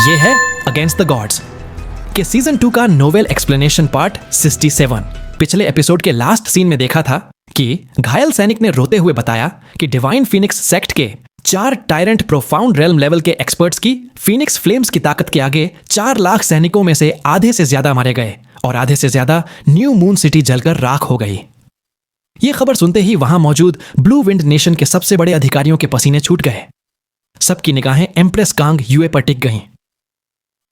ये है against the gods के सीजन 2 का नोवेल एक्सप्लेनेशन पार्ट 67। पिछले एपिसोड के लास्ट सीन में देखा था कि घायल सैनिक ने रोते हुए बताया कि डिवाइन फीनिक्स सेक्ट के 4 टायरेंट प्रोफाउंड रेल्म लेवल के एक्सपर्ट्स की फीनिक्स फ्लेम्स की ताकत के आगे 4 लाख सैनिकों में से आधे से ज्यादा मारे गए और आधे से ज्यादा न्यू मून सिटी जलकर राख हो गई। यह खबर सुनते ही वहां मौजूद ब्लू विंड नेशन के सबसे बड़े अधिकारियों के पसीने छूट गए। सबकी निगाहें एम्प्रेस कांग युए पर टिक गईं।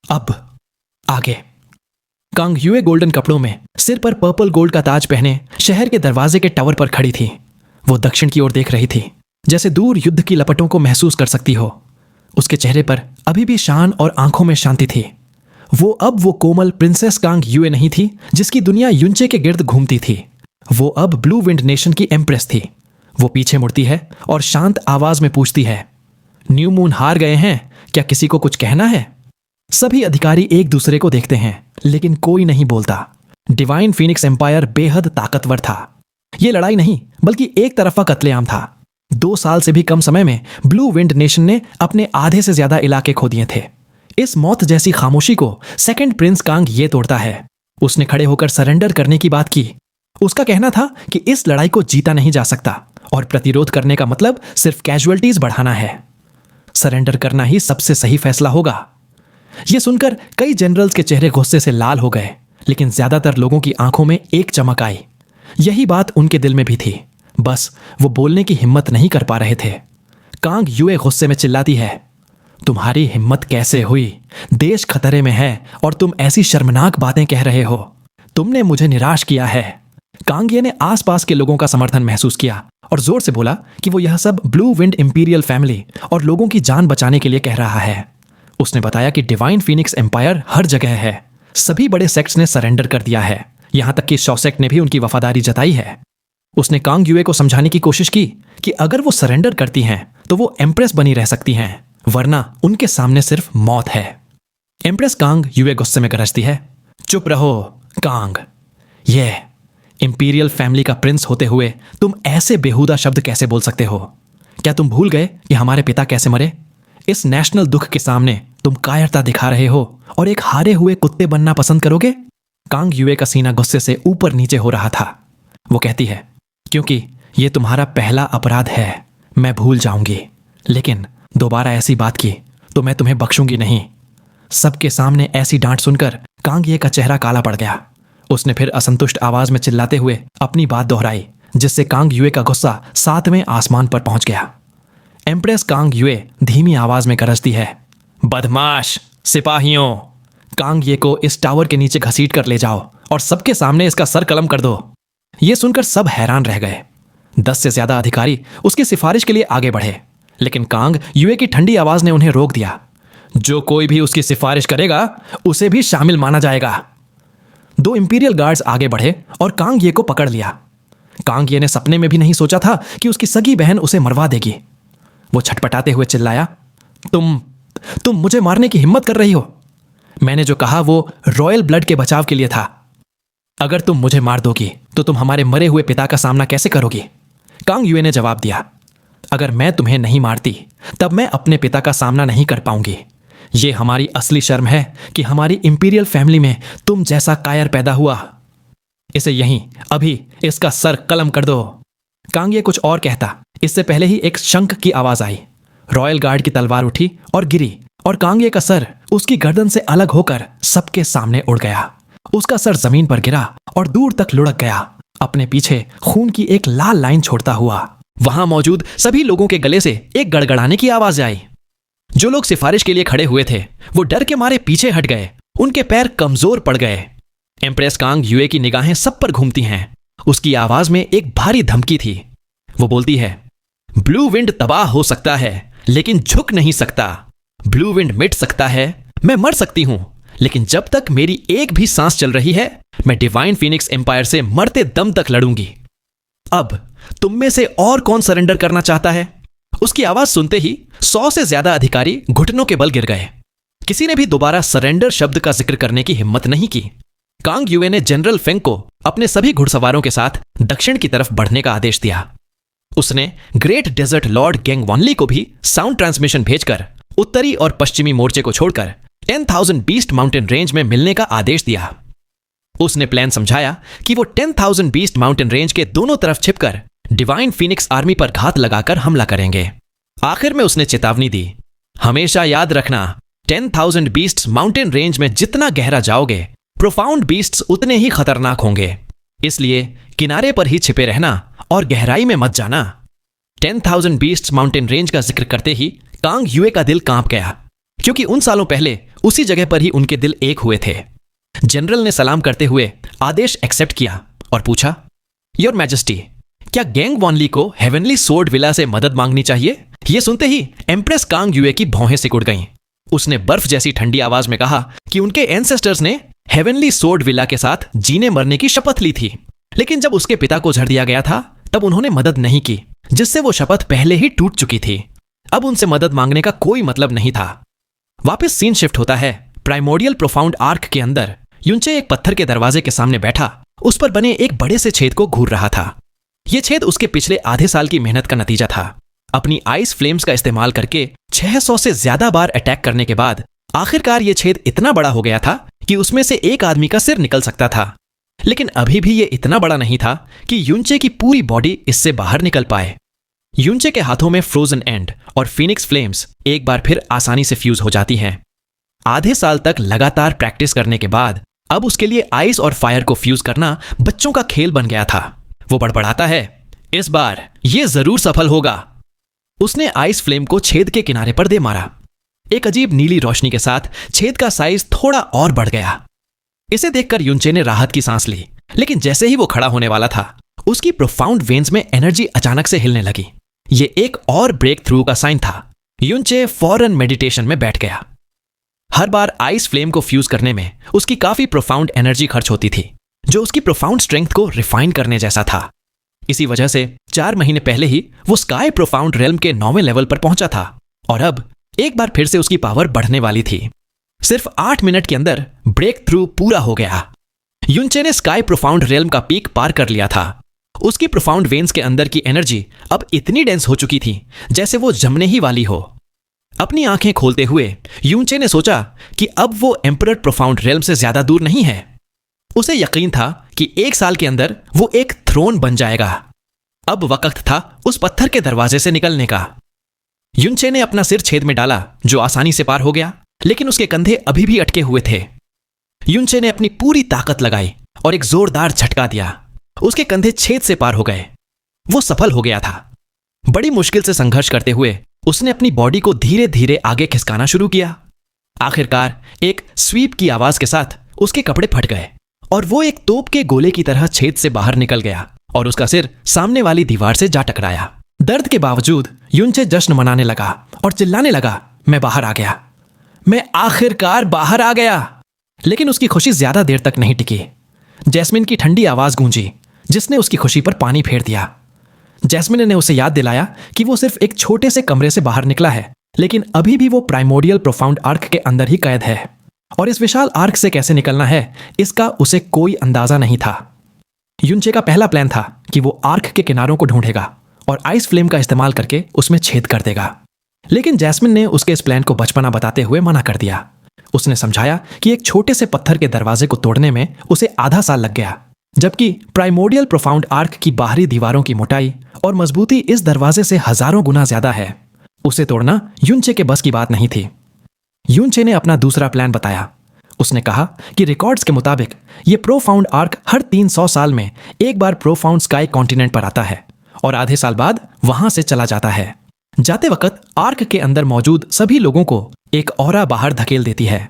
अब आगे कांग युए गोल्डन कपड़ों में सिर पर पर्पल गोल्ड का ताज पहने शहर के दरवाजे के टावर पर खड़ी थी। वो दक्षिण की ओर देख रही थी, जैसे दूर युद्ध की लपटों को महसूस कर सकती हो। उसके चेहरे पर अभी भी शान और आंखों में शांति थी। वो कोमल प्रिंसेस कांग युए नहीं थी जिसकी दुनिया युंचे के गिर्द घूमती थी। वो अब ब्लू विंड नेशन की एम्प्रेस थी। वो पीछे मुड़ती है और शांत आवाज में पूछती है, न्यू मून हार गए हैं, क्या किसी को कुछ कहना है? सभी अधिकारी एक दूसरे को देखते हैं, लेकिन कोई नहीं बोलता। डिवाइन फीनिक्स एम्पायर बेहद ताकतवर था। यह लड़ाई नहीं बल्कि एक तरफा कत्लेआम था। 2 साल से भी कम समय में ब्लू विंड नेशन ने अपने आधे से ज्यादा इलाके खो दिए थे। इस मौत जैसी खामोशी को सेकंड प्रिंस कांग ये तोड़ता है। उसने खड़े होकर सरेंडर करने की बात की। उसका कहना था कि इस लड़ाई को जीता नहीं जा सकता और प्रतिरोध करने का मतलब सिर्फ कैजुअलिटीज बढ़ाना है। सरेंडर करना ही सबसे सही फैसला होगा। यह सुनकर कई जनरल्स के चेहरे गुस्से से लाल हो गए, लेकिन ज्यादातर लोगों की आंखों में एक चमक आई। यही बात उनके दिल में भी थी, बस वो बोलने की हिम्मत नहीं कर पा रहे थे। कांग युए गुस्से में चिल्लाती है, तुम्हारी हिम्मत कैसे हुई? देश खतरे में है और तुम ऐसी शर्मनाक बातें कह रहे हो। तुमने मुझे निराश किया है। कांग ने आसपास के लोगों का समर्थन महसूस किया और जोर से बोला कि वो यह सब ब्लू विंड इंपीरियल फैमिली और लोगों की जान बचाने के लिए कह रहा है। उसने बताया कि डिवाइन फीनिक्स एम्पायर हर जगह है। सभी बड़े सेक्ट्स ने सरेंडर कर दिया है, यहां तक कि शॉ सेक्ट ने भी उनकी वफादारी जताई है। उसने कांग युए को समझाने की कोशिश की कि अगर वो सरेंडर करती हैं तो वो एम्प्रेस बनी रह सकती हैं, वरना उनके सामने सिर्फ मौत है। एम्प्रेस कांग युए गुस्से में गरजती है, चुप रहो कांग। ये इंपीरियल फैमिली का प्रिंस होते हुए तुम ऐसे बेहुदा शब्द कैसे बोल सकते हो? क्या तुम भूल गए कि हमारे पिता कैसे मरे? इस नेशनल दुख के सामने तुम कायरता दिखा रहे हो और एक हारे हुए कुत्ते बनना पसंद करोगे? कांग युए का सीना गुस्से से ऊपर नीचे हो रहा था। वो कहती है, क्योंकि ये तुम्हारा पहला अपराध है, मैं भूल जाऊंगी, लेकिन दोबारा ऐसी बात की तो मैं तुम्हें बख्शूंगी नहीं। सबके सामने ऐसी डांट सुनकर कांग युए का चेहरा काला पड़ गया। उसने फिर असंतुष्ट आवाज में चिल्लाते हुए अपनी बात दोहराई, जिससे कांग युए का गुस्सा 7वें आसमान पर पहुंच गया। एम्प्रेस कांग युए धीमी आवाज में गरजती है, बदमाश सिपाहियों, कांग ये को इस टावर के नीचे घसीट कर ले जाओ और सबके सामने इसका सर कलम कर दो। यह सुनकर सब हैरान रह गए। 10 से ज्यादा अधिकारी उसकी सिफारिश के लिए आगे बढ़े, लेकिन कांग युए की ठंडी आवाज ने उन्हें रोक दिया। जो कोई भी उसकी सिफारिश करेगा उसे भी शामिल माना जाएगा। 2 इंपीरियल गार्ड्स आगे बढ़े और कांग ये को पकड़ लिया। कांग ये ने सपने में भी नहीं सोचा था कि उसकी सगी बहन उसे मरवा देगी। वो छटपटाते हुए चिल्लाया, तुम मुझे मारने की हिम्मत कर रही हो? मैंने जो कहा वो रॉयल ब्लड के बचाव के लिए था। अगर तुम मुझे मार दोगी तो तुम हमारे मरे हुए पिता का सामना कैसे करोगी? कांग युए ने जवाब दिया, अगर मैं तुम्हें नहीं मारती तब मैं अपने पिता का सामना नहीं कर पाऊंगी। ये हमारी असली शर्म है कि हमारी इंपीरियल फैमिली में तुम जैसा कायर पैदा हुआ। इसे यहीं अभी इसका सर कलम कर दो। कांग ये कुछ और कहता, इससे पहले ही एक शंख की आवाज आई। रॉयल गार्ड की तलवार उठी और गिरी और कांग ये का सर उसकी गर्दन से अलग होकर सबके सामने उड़ गया। उसका सर जमीन पर गिरा और दूर तक लुढ़क गया, अपने पीछे खून की एक लाल लाइन छोड़ता हुआ। वहां मौजूद सभी लोगों के गले से एक गड़गड़ाने की आवाज आई। जो लोग सिफारिश के लिए खड़े हुए थे वो डर के मारे पीछे हट गए। उनके पैर कमजोर पड़ गए। एम्प्रेस कांग युए की निगाहें सब पर घूमती हैं। उसकी आवाज में एक भारी धमकी थी। वो बोलती है, ब्लू विंड तबाह हो सकता है लेकिन झुक नहीं सकता। ब्लू विंड मिट सकता है, मैं मर सकती हूं, लेकिन जब तक मेरी एक भी सांस चल रही है मैं डिवाइन फीनिक्स एम्पायर से मरते दम तक लड़ूंगी। अब तुम में से और कौन सरेंडर करना चाहता है? उसकी आवाज सुनते ही 100 से ज्यादा अधिकारी घुटनों के बल गिर गए। किसी ने भी दोबारा सरेंडर शब्द का जिक्र करने की हिम्मत नहीं की। कांग युए ने जनरल फेंग को अपने सभी घुड़सवारों के साथ दक्षिण की तरफ बढ़ने का आदेश दिया। उसने ग्रेट डेजर्ट लॉर्ड गेंग वॉनली को भी साउंड ट्रांसमिशन भेजकर उत्तरी और पश्चिमी मोर्चे को छोड़कर 10,000 बीस्ट माउंटेन रेंज में मिलने का आदेश दिया। उसने प्लान समझाया कि वो 10,000 बीस्ट माउंटेन रेंज के दोनों तरफ छिपकर डिवाइन फीनिक्स आर्मी पर घात लगाकर हमला करेंगे। आखिर में उसने चेतावनी दी, हमेशा याद रखना, 10,000 बीस्ट्स माउंटेन रेंज में जितना गहरा जाओगे, प्रोफाउंड बीस्ट्स उतने ही खतरनाक होंगे। इसलिए किनारे पर ही छिपे रहना और गहराई में मत जाना। 10,000 बीस्ट्स माउंटेन रेंज का जिक्र करते ही कांग युए का दिल कांप गया, क्योंकि उन सालों पहले उसी जगह पर ही उनके दिल एक हुए थे। जनरल ने सलाम करते हुए आदेश एक्सेप्ट किया और पूछा, योर मैजेस्टी, क्या गैंग वॉनली को हेवनली सोर्ड विला से मदद मांगनी चाहिए? यह सुनते ही एम्प्रेस कांग युए की भौहें सिकुड़ गईं। उसने बर्फ जैसी ठंडी आवाज में कहा कि उनके एंसेस्टर्स ने हेवनली सोर्ड विला के साथ जीने मरने की शपथ ली थी, लेकिन जब उसके पिता को झड़ दिया गया था तब उन्होंने मदद नहीं की, जिससे वो शपथ पहले ही टूट चुकी थी। अब उनसे मदद मांगने का कोई मतलब नहीं था। वापस सीन शिफ्ट होता है प्राइमोर्डियल प्रोफाउंड आर्क के अंदर। युनचे एक पत्थर के दरवाजे के सामने बैठा उस पर बने एक बड़े से छेद को घूर रहा था। यह छेद उसके पिछले आधे साल की मेहनत का नतीजा था। अपनी आइस फ्लेम्स का इस्तेमाल करके 600 से ज्यादा बार अटैक करने के बाद आखिरकार यह छेद इतना बड़ा हो गया था कि उसमें से एक आदमी का सिर निकल सकता था। लेकिन अभी भी यह इतना बड़ा नहीं था कि युनचे की पूरी बॉडी इससे बाहर निकल पाए। युनचे के हाथों में फ्रोजन एंड और फीनिक्स फ्लेम्स एक बार फिर आसानी से फ्यूज हो जाती हैं। आधे साल तक लगातार प्रैक्टिस करने के बाद अब उसके लिए आइस और फायर को फ्यूज करना बच्चों का खेल बन गया था। वो बड़बड़ाता है, इस बार यह जरूर सफल होगा। उसने आइस फ्लेम को छेद के किनारे पर दे मारा। एक अजीब नीली रोशनी के साथ छेद का साइज थोड़ा और बढ़ गया। इसे देखकर युनचे ने राहत की सांस ली, लेकिन जैसे ही वो खड़ा होने वाला था उसकी प्रोफाउंड वेन्स में एनर्जी अचानक से हिलने लगी। ये एक और ब्रेक थ्रू का साइन था। युनचे फौरन मेडिटेशन में बैठ गया। हर बार आइस फ्लेम को फ्यूज करने में उसकी काफी प्रोफाउंड एनर्जी खर्च होती थी, जो उसकी प्रोफाउंड स्ट्रेंथ को रिफाइन करने जैसा था। इसी वजह से 4 महीने पहले ही वो स्काई प्रोफाउंड रेल्म के 9वें लेवल पर पहुंचा था और अब एक बार फिर से उसकी पावर बढ़ने वाली थी। सिर्फ 8 मिनट के अंदर ब्रेक थ्रू पूरा हो गया। युनचे ने स्काई प्रोफाउंड रेल्म का पीक पार कर लिया था। उसकी प्रोफाउंड वेन्स के अंदर की एनर्जी अब इतनी डेंस हो चुकी थी जैसे वो जमने ही वाली हो। अपनी आंखें खोलते हुए युनचे ने सोचा कि अब वो एम्परर प्रोफाउंड रेल्म से ज्यादा दूर नहीं है। उसे यकीन था कि 1 साल के अंदर वो एक थ्रोन बन जाएगा। अब वक्त था उस पत्थर के दरवाजे से निकलने का। युनचे ने अपना सिर छेद में डाला, जो आसानी से पार हो गया, लेकिन उसके कंधे अभी भी अटके हुए थे। युनचे ने अपनी पूरी ताकत लगाई और एक जोरदार झटका दिया। उसके कंधे छेद से पार हो गए। वो सफल हो गया था। बड़ी मुश्किल से संघर्ष करते हुए उसने अपनी बॉडी को धीरे धीरे आगे खिसकाना शुरू किया। आखिरकार एक स्वीप की आवाज के साथ उसके कपड़े फट गए और वो एक तोप के गोले की तरह छेद से बाहर निकल गया और उसका सिर सामने वाली दीवार से जा टकराया। दर्द के बावजूद युनचे जश्न मनाने लगा और चिल्लाने लगा, मैं बाहर आ गया, मैं आखिरकार बाहर आ गया। लेकिन उसकी खुशी ज्यादा देर तक नहीं टिकी। जैस्मिन की ठंडी आवाज गूंजी, जिसने उसकी खुशी पर पानी फेर दिया। जैस्मिन ने उसे याद दिलाया कि वो सिर्फ एक छोटे से कमरे से बाहर निकला है, लेकिन अभी भी वो प्राइमोर्डियल प्रोफाउंड आर्क के अंदर ही कैद है और इस विशाल आर्क से कैसे निकलना है इसका उसे कोई अंदाजा नहीं था। युनचे का पहला प्लान था कि वो आर्क के किनारों को ढूंढेगा और आइस फ्लेम का इस्तेमाल करके उसमें छेद कर देगा, लेकिन जैस्मिन ने उसके इस प्लान को बचपना बताते हुए मना कर दिया। उसने समझाया कि एक छोटे से पत्थर के दरवाजे को तोड़ने में उसे आधा साल लग गया, जबकि प्राइमोर्डियल प्रोफाउंड आर्क की बाहरी दीवारों की मोटाई और मजबूती इस दरवाजे से हजारों गुना ज्यादा है। उसे तोड़ना युनचे के बस की बात नहीं थी। युनचे ने अपना दूसरा प्लान बताया। उसने कहा कि रिकॉर्ड्स के मुताबिक ये प्रोफाउंड आर्क हर 300 साल में एक बार प्रोफाउंड स्काई कॉन्टिनेंट पर आता है और आधे साल बाद वहां से चला जाता है। जाते वक्त आर्क के अंदर मौजूद सभी लोगों को एक ऑरा बाहर धकेल देती है।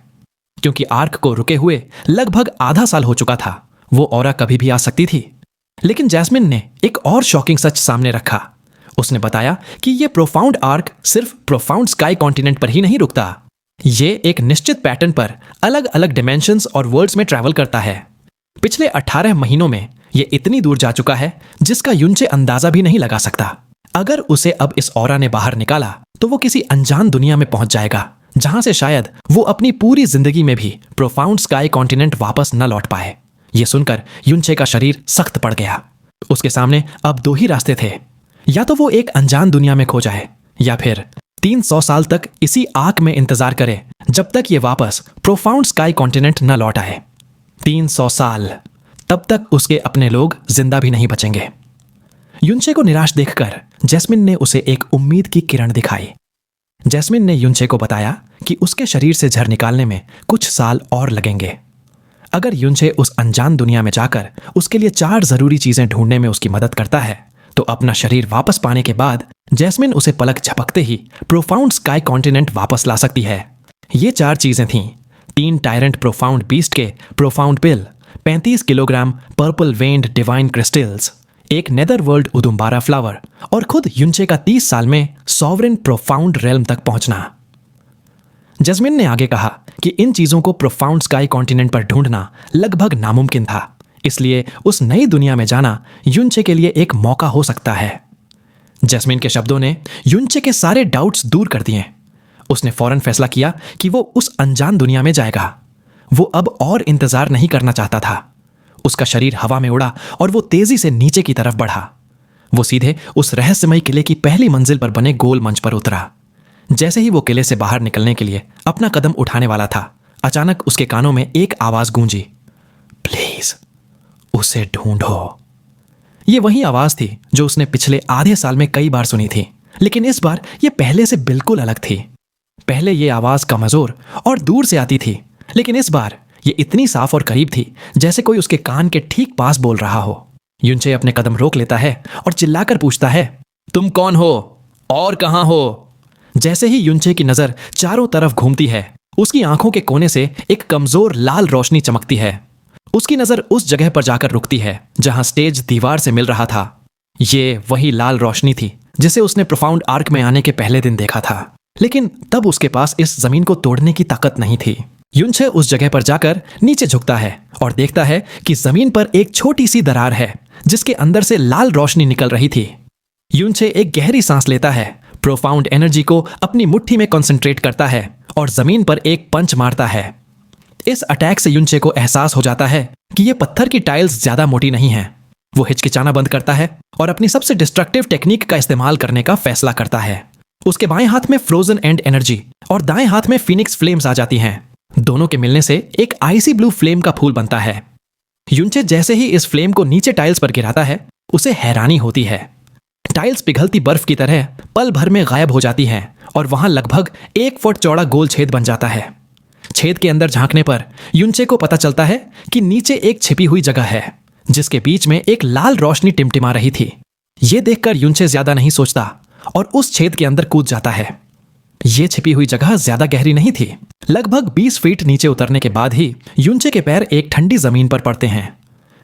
क्योंकि आर्क को रुके हुए लगभग आधा साल हो चुका था, वो ऑरा कभी भी आ सकती थी। लेकिन जैस्मिन ने एक और शॉकिंग सच सामने रखा। उसने बताया कि ये प्रोफाउंड आर्क सिर्फ प्रोफाउंड स्काई कॉन्टिनेंट पर ही नहीं रुकता, ये एक निश्चित पैटर्न पर अलग अलग डिमेंशंस और वर्ल्ड्स में ट्रैवल करता है। पिछले 18 महीनों में ये इतनी दूर जा चुका है जिसका युनचे अंदाजा भी नहीं लगा सकता। अगर उसे अब इस ऑरा ने बाहर निकाला तो वो किसी अनजान दुनिया में पहुंच जाएगा, जहां से शायद वो अपनी पूरी जिंदगी में भी प्रोफाउंड स्काई कॉन्टिनेंट वापस न लौट पाए। ये सुनकर युनचे का शरीर सख्त पड़ गया। उसके सामने अब 2 ही रास्ते थे, या तो वो एक अनजान दुनिया में खो जाए या फिर 300 साल तक इसी आग में इंतजार करे जब तक ये वापस प्रोफाउंड स्काई कॉन्टिनेंट न लौट आए। 300 साल, तब तक उसके अपने लोग जिंदा भी नहीं बचेंगे। युनचे को निराश देखकर जैस्मिन ने उसे एक उम्मीद की किरण दिखाई। जैस्मिन ने युनचे को बताया कि उसके शरीर से जहर निकालने में कुछ साल और लगेंगे। अगर युनचे उस अनजान दुनिया में जाकर उसके लिए 4 जरूरी चीजें ढूंढने में उसकी मदद करता है तो अपना शरीर वापस पाने के बाद जैस्मिन उसे पलक झपकते ही प्रोफाउंड स्काई कॉन्टिनेंट वापस ला सकती है। ये 4 चीजें थीं: 3 टायरेंट प्रोफाउंड बीस्ट के प्रोफाउंड पिल, 35 किलोग्राम पर्पल वेन्ड डिवाइन क्रिस्टल्स, एक नेदरवर्ल्ड उदुम्बारा फ्लावर और खुद युनचे का 30 साल में सॉवरेन प्रोफाउंड रेल्म तक पहुंचना। जैस्मिन ने आगे कहा कि इन चीजों को प्रोफाउंड स्काई कॉन्टिनेंट पर ढूंढना लगभग नामुमकिन था, इसलिए उस नई दुनिया में जाना युनचे के लिए एक मौका हो सकता है। जैस्मिन के शब्दों ने युनचे के सारे डाउट्स दूर कर दिए। उसने फौरन फैसला किया कि वो उस अनजान दुनिया में जाएगा। वो अब और इंतजार नहीं करना चाहता था। उसका शरीर हवा में उड़ा और वो तेजी से नीचे की तरफ बढ़ा। वो सीधे उस रहस्यमय किले की पहली मंजिल पर बने गोल मंच पर उतरा। जैसे ही वो किले से बाहर निकलने के लिए अपना कदम उठाने वाला था, अचानक उसके कानों में एक आवाज गूंजी, प्लीज उसे ढूंढो। ये वही आवाज थी जो उसने पिछले आधे साल में कई बार सुनी थी, लेकिन इस बार ये पहले से बिल्कुल अलग थी। पहले ये आवाज कमजोर और दूर से आती थी, लेकिन इस बार ये इतनी साफ और करीब थी जैसे कोई उसके कान के ठीक पास बोल रहा हो। युनचे अपने कदम रोक लेता है और चिल्लाकर पूछता है, तुम कौन हो और कहां हो? जैसे ही युनचे की नजर चारों तरफ घूमती है, उसकी आंखों के कोने से एक कमजोर लाल रोशनी चमकती है। उसकी नजर उस जगह पर जाकर रुकती है जहां स्टेज दीवार से मिल रहा था। ये वही लाल रोशनी थी जिसे उसने प्रोफाउंड आर्क में आने के पहले दिन देखा था, लेकिन तब उसके पास इस जमीन को तोड़ने की ताकत नहीं थी। युनचे उस जगह पर जाकर नीचे झुकता है और देखता है कि जमीन पर एक छोटी सी दरार है जिसके अंदर से लाल रोशनी निकल रही थी। युनचे एक गहरी सांस लेता है, प्रोफाउंड एनर्जी को अपनी मुट्ठी में कंसंट्रेट करता है और जमीन पर एक पंच मारता है। इस अटैक से युनचे को एहसास हो जाता है कि ये पत्थर की टाइल्स ज्यादा मोटी नहीं है। वो हिचकिचाना बंद करता है और अपनी सबसे डिस्ट्रक्टिव टेक्निक का इस्तेमाल करने का फैसला करता है। उसके बाएं हाथ में फ्रोजन एंड एनर्जी और दाएं हाथ में फिनिक्स फ्लेम्स आ जाती हैं। दोनों के मिलने से एक आइसी ब्लू फ्लेम का फूल बनता है। युनचे जैसे ही इस फ्लेम को नीचे टाइल्स पर गिराता है, उसे हैरानी होती है। टाइल्स पिघलती बर्फ की तरह पल भर में गायब हो जाती हैं और वहां लगभग 1 फुट चौड़ा गोल छेद बन जाता है। छेद के अंदर झांकने पर युनचे को पता चलता है कि नीचे एक छिपी हुई जगह है जिसके बीच में एक लाल रोशनी टिमटिमा रही थी। यह देखकर युनचे ज्यादा नहीं सोचता और उस छेद के अंदर कूद जाता है। यह छिपी हुई जगह ज्यादा गहरी नहीं थी। लगभग 20 फीट नीचे उतरने के बाद ही युनचे के पैर एक ठंडी जमीन पर पड़ते हैं।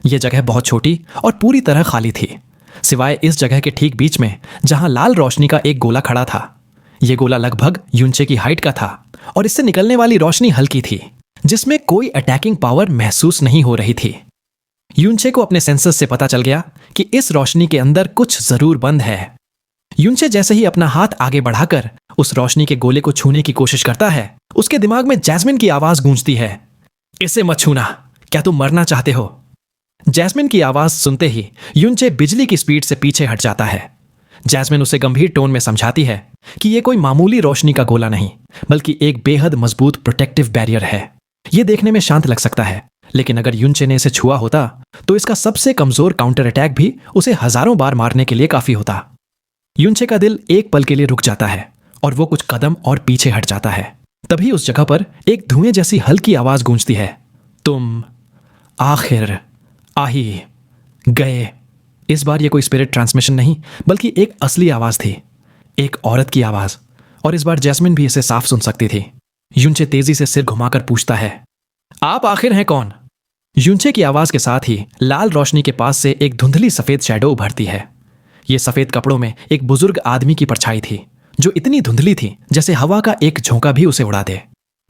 यह जगह बहुत छोटी और पूरी तरह खाली थी, सिवाय इस जगह के ठीक बीच में जहां लाल रोशनी का एक गोला खड़ा था। यह गोला लगभग युनचे की हाइट का था और इससे निकलने वाली रोशनी हल्की थी, जिसमें कोई अटैकिंग पावर महसूस नहीं हो रही थी। युनचे को अपने सेंसस से पता चल गया कि इस रोशनी के अंदर कुछ जरूर बंद है। युनचे जैसे ही अपना हाथ आगे बढ़ाकर उस रोशनी के गोले को छूने की कोशिश करता है, उसके दिमाग में जैस्मिन की आवाज गूंजती है, इसे मत छूना, क्या तुम मरना चाहते हो? जैस्मिन की आवाज सुनते ही युनचे बिजली की स्पीड से पीछे हट जाता है। जैस्मिन उसे गंभीर टोन में समझाती है कि यह कोई मामूली रोशनी का गोला नहीं, बल्कि एक बेहद मजबूत प्रोटेक्टिव बैरियर है। यह देखने में शांत लग सकता है, लेकिन अगर युनचे ने इसे छुआ होता तो इसका सबसे कमजोर काउंटर अटैक भी उसे हजारों बार मारने के लिए काफी होता। युनचे का दिल एक पल के लिए रुक जाता है और वो कुछ कदम और पीछे हट जाता है। तभी उस जगह पर एक धुएं जैसी हल्की आवाज गूंजती है, तुम आखिर आ ही गए। इस बार यह कोई स्पिरिट ट्रांसमिशन नहीं, बल्कि एक असली आवाज थी, एक औरत की आवाज, और इस बार जैस्मिन भी इसे साफ सुन सकती थी। युनचे तेजी से सिर घुमाकर पूछता है, आप आखिर हैं कौन? युनचे की आवाज के साथ ही लाल रोशनी के पास से एक धुंधली सफेद शैडो उभरती है। यह सफेद कपड़ों में एक बुजुर्ग आदमी की परछाई थी जो इतनी धुंधली थी जैसे हवा का एक झोंका भी उसे उड़ा दे।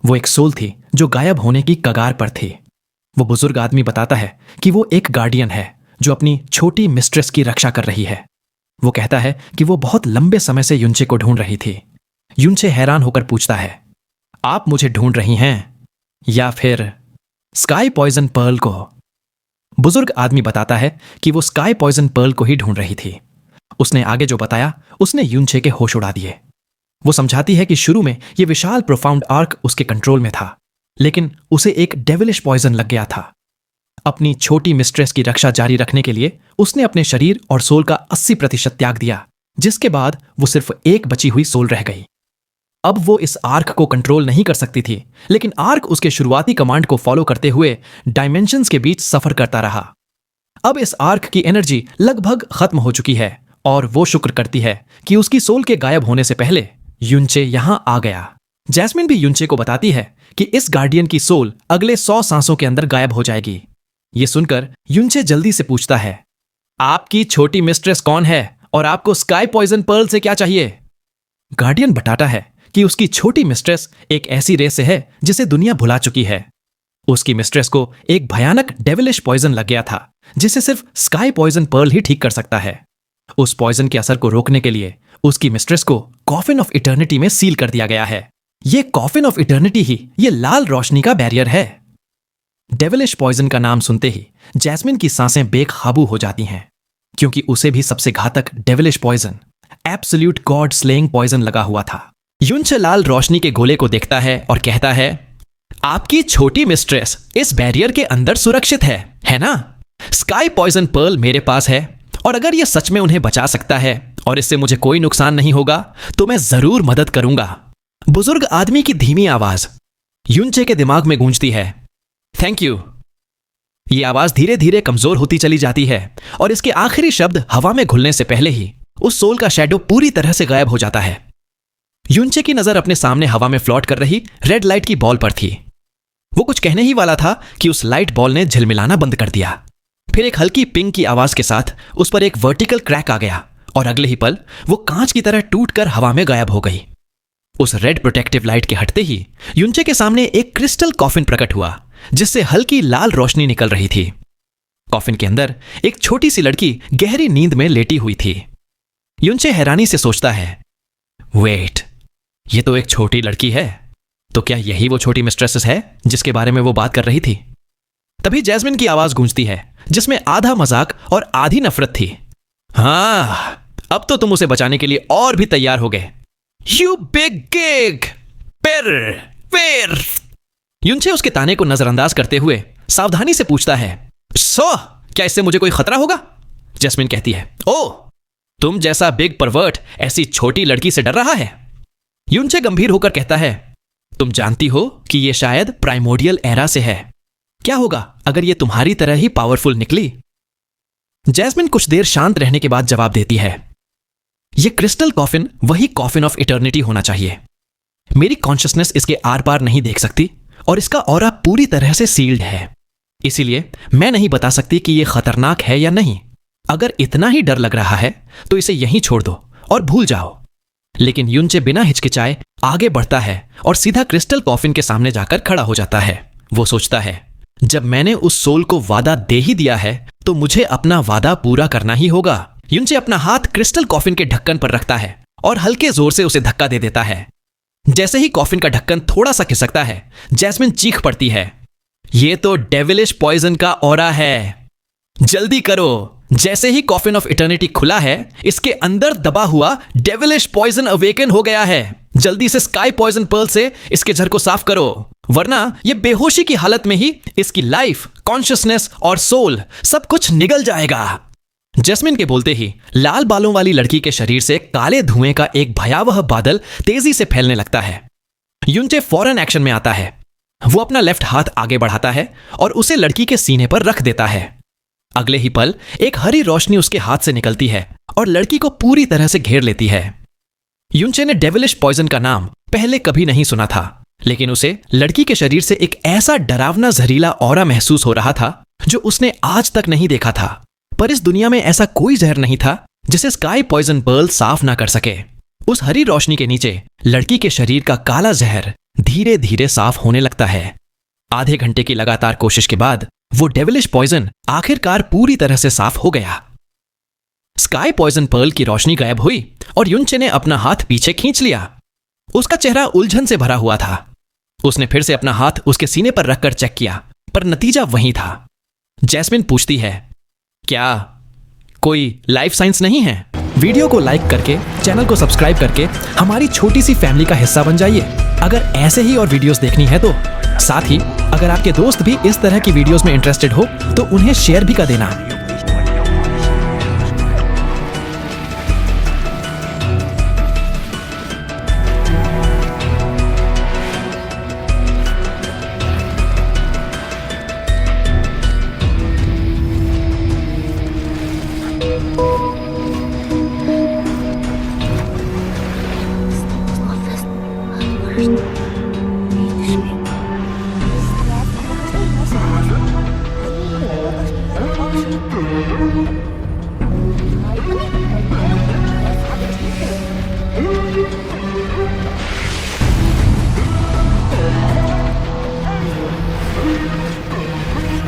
वो एक सोल थी जो गायब होने की कगार पर थी। वो बुजुर्ग आदमी बताता है कि वो एक गार्डियन है जो अपनी छोटी मिस्ट्रेस की रक्षा कर रही है। वो कहता है कि वो बहुत लंबे समय से युनचे को ढूंढ रही थी। युनचे हैरान होकर पूछता है, आप मुझे ढूंढ रही हैं या फिर स्काई पॉइजन पर्ल को? बुजुर्ग आदमी बताता है कि वो स्काई पॉइजन पर्ल को ही ढूंढ रही थी। उसने आगे जो बताया उसने युनचे के होश उड़ा दिए। वो समझाती है कि शुरू में ये विशाल प्रोफाउंड आर्क उसके कंट्रोल में था, लेकिन उसे एक डेविलिश पॉइजन लग गया था। अपनी छोटी मिस्ट्रेस की रक्षा जारी रखने के लिए उसने अपने शरीर और सोल का 80% त्याग दिया, जिसके बाद वो सिर्फ एक बची हुई सोल रह गई। अब वो इस आर्क को कंट्रोल नहीं कर सकती थी, लेकिन आर्क उसके शुरुआती कमांड को फॉलो करते हुए डायमेंशंस के बीच सफर करता रहा। अब इस आर्क की एनर्जी लगभग खत्म हो चुकी है और वो शुक्र करती है कि उसकी सोल के गायब होने से पहले युनचे यहां आ गया। जैस्मिन भी युनचे को बताती है कि इस गार्डियन की सोल अगले 100 सांसों के अंदर गायब हो जाएगी। ये सुनकर युनचे जल्दी से पूछता है, आपकी छोटी मिस्ट्रेस कौन है और आपको स्काई पॉइजन पर्ल से क्या चाहिए? गार्डियन बताता है कि उसकी छोटी मिस्ट्रेस एक ऐसी रेस से है जिसे दुनिया भुला चुकी है। उसकी मिस्ट्रेस को एक भयानक डेविलिश पॉइजन लग गया था, जिसे सिर्फ स्काई पॉइजन पर्ल ही ठीक कर सकता है। उस पॉइजन के असर को रोकने के लिए उसकी मिस्ट्रेस को कॉफिन ऑफ इटर्निटी में सील कर दिया गया है। ये कॉफिन ऑफ इटर्निटी ही ये लाल रोशनी का बैरियर है। डेविलिश पॉइजन का नाम सुनते ही जैस्मिन की सांसें बेकाबू हो जाती हैं, क्योंकि उसे भी सबसे घातक devilish poison, absolute god slaying poison लगा हुआ था। युनचे लाल रोशनी के गोले को देखता है और कहता है, आपकी छोटी मिस्ट्रेस इस बैरियर के अंदर सुरक्षित है ना? स्काई पॉइजन पर्ल मेरे पास है, और अगर यह सच में उन्हें बचा सकता है और इससे मुझे कोई नुकसान नहीं होगा तो मैं जरूर मदद करूंगा। बुजुर्ग आदमी की धीमी आवाज युनचे के दिमाग में गूंजती है, थैंक यू। यह आवाज धीरे धीरे कमजोर होती चली जाती है और इसके आखिरी शब्द हवा में घुलने से पहले ही उस सोल का शैडो पूरी तरह से गायब हो जाता है। युनचे की नजर अपने सामने हवा में फ्लॉट कर रही रेड लाइट की बॉल पर थी। वो कुछ कहने ही वाला था कि उस लाइट बॉल ने झिलमिलाना बंद कर दिया। फिर एक हल्की पिंग की आवाज के साथ उस पर एक वर्टिकल क्रैक आ गया और अगले ही पल वो कांच की तरह टूटकर हवा में गायब हो गई। उस रेड प्रोटेक्टिव लाइट के हटते ही युनचे के सामने एक क्रिस्टल कॉफिन प्रकट हुआ, जिससे हल्की लाल रोशनी निकल रही थी। कॉफिन के अंदर एक छोटी सी लड़की गहरी नींद में लेटी हुई थी। युनचे हैरानी से सोचता है, वेट, ये तो एक छोटी लड़की है, तो क्या यही वो छोटी मिस्ट्रेस है जिसके बारे में वो बात कर रही थी? तभी जैस्मिन की आवाज गूंजती है, जिसमें आधा मजाक और आधी नफरत थी। हाँ, अब तो तुम उसे बचाने के लिए और भी तैयार हो गए। यू बिग गिग पेर। युनचे उसके ताने को नजरअंदाज करते हुए सावधानी से पूछता है, सो क्या इससे मुझे कोई खतरा होगा? जैस्मिन कहती है, ओ, तुम जैसा बिग परवर्ट ऐसी छोटी लड़की से डर रहा है? युनचे गंभीर होकर कहता है, तुम जानती हो कि यह शायद प्राइमोडियल एरा से है। क्या होगा अगर यह तुम्हारी तरह ही पावरफुल निकली? जैस्मिन कुछ देर शांत रहने के बाद जवाब देती है, यह क्रिस्टल कॉफिन वही कॉफिन ऑफ इटर्निटी होना चाहिए। मेरी कॉन्शियसनेस इसके आर पार नहीं देख सकती और इसका ऑरा पूरी तरह से सील्ड है। इसीलिए मैं नहीं बता सकती कि यह खतरनाक है या नहीं। अगर इतना ही डर लग रहा है तो इसे यहीं छोड़ दो और भूल जाओ। लेकिन युनचे बिना हिचकिचाए आगे बढ़ता है और सीधा क्रिस्टल कॉफिन के सामने जाकर खड़ा हो जाता है। वो सोचता है, जब मैंने उस सोल को वादा दे ही दिया है तो मुझे अपना वादा पूरा करना ही होगा। युनचे अपना हाथ क्रिस्टल कॉफिन के ढक्कन पर रखता है और हल्के जोर से उसे धक्का दे देता है। जैसे ही कॉफिन का ढक्कन थोड़ा सा खिसकता है, जैस्मिन चीख पड़ती है, ये तो डेविलिश पॉइजन का ऑरा है, जल्दी करो। जैसे ही कॉफिन ऑफ इटर्निटी खुला है, इसके अंदर दबा हुआ डेविलिश पॉइजन अवेकन हो गया है। जल्दी से स्काई पॉइजन पर्ल से इसके जहर को साफ करो, वरना यह बेहोशी की हालत में ही इसकी लाइफ, कॉन्शियसनेस और सोल सब कुछ निगल जाएगा। जैस्मिन के बोलते ही लाल बालों वाली लड़की के शरीर से काले धुएं का एक भयावह बादल तेजी से फैलने लगता है। युनचे फौरन एक्शन में आता है। वो अपना लेफ्ट हाथ आगे बढ़ाता है और उसे लड़की के सीने पर रख देता है। अगले ही पल एक हरी रोशनी उसके हाथ से निकलती है और लड़की को पूरी तरह से घेर लेती है। युनचे ने डेविलिश पॉइजन का नाम पहले कभी नहीं सुना था, लेकिन उसे लड़की के शरीर से एक ऐसा डरावना जहरीला ऑरा महसूस हो रहा था जो उसने आज तक नहीं देखा था। पर इस दुनिया में ऐसा कोई जहर नहीं था जिसे स्काई पॉइजन पर्ल साफ ना कर सके। उस हरी रोशनी के नीचे लड़की के शरीर का काला जहर धीरे धीरे साफ होने लगता है। आधे घंटे की लगातार कोशिश के बाद वो डेविलिश पॉइजन आखिरकार पूरी तरह से साफ हो गया। स्काई पॉइजन पर्ल की रोशनी गायब हुई और युनचे ने अपना हाथ पीछे खींच लिया। उसका चेहरा उलझन से भरा हुआ था। उसने फिर से अपना हाथ उसके सीने पर रखकर चेक किया, पर नतीजा वही था। जैस्मिन पूछती है, क्या कोई लाइफ साइंस नहीं है? वीडियो को लाइक करके, चैनल को सब्सक्राइब करके हमारी छोटी सी फैमिली का हिस्सा बन जाइए। अगर ऐसे ही और वीडियोस देखनी है तो साथ ही अगर आपके दोस्त भी इस तरह की वीडियोस में इंटरेस्टेड हो तो उन्हें शेयर भी कर देना।